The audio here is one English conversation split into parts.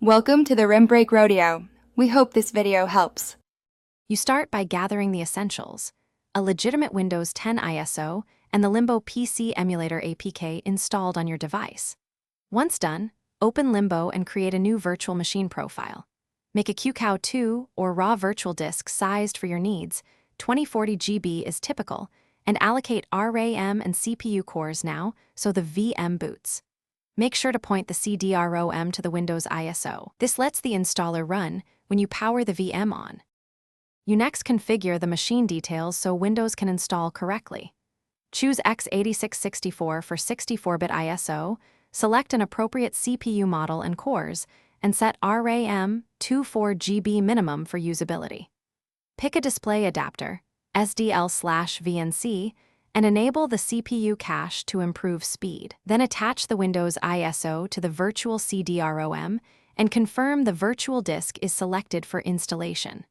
Welcome to the Rim Break Rodeo. We hope this video helps. You start by gathering the essentials: a legitimate Windows 10 ISO and the Limbo PC Emulator APK installed on your device. Once done, open Limbo and create a new virtual machine profile. Make a QCOW2 or raw virtual disk sized for your needs. 2040 GB is typical, and allocate RAM and CPU cores now so the VM boots. Make sure to point the CD-ROM to the Windows ISO. This lets the installer run when you power the VM on. You next configure the machine details so Windows can install correctly. Choose x86-64 for 64-bit ISO, select an appropriate CPU model and cores, and set RAM 24 GB minimum for usability. Pick a display adapter, SDL/VNC, and enable the CPU cache to improve speed. Then attach the Windows ISO to the virtual CD-ROM and confirm the virtual disk is selected for installation.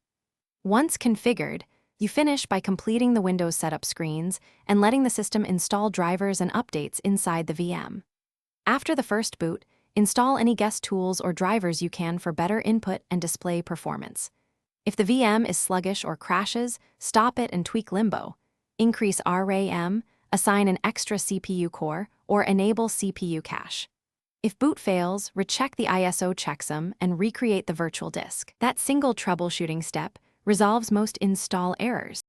Once configured, you finish by completing the Windows setup screens and letting the system install drivers and updates inside the VM. After the first boot, install any guest tools or drivers you can for better input and display performance. If the VM is sluggish or crashes, stop it and tweak Limbo. Increase RAM, assign an extra CPU core, or enable CPU cache. If boot fails, recheck the ISO checksum and recreate the virtual disk. That single troubleshooting step resolves most install errors.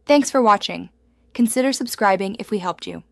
Thanks for watching. Consider subscribing if we helped you.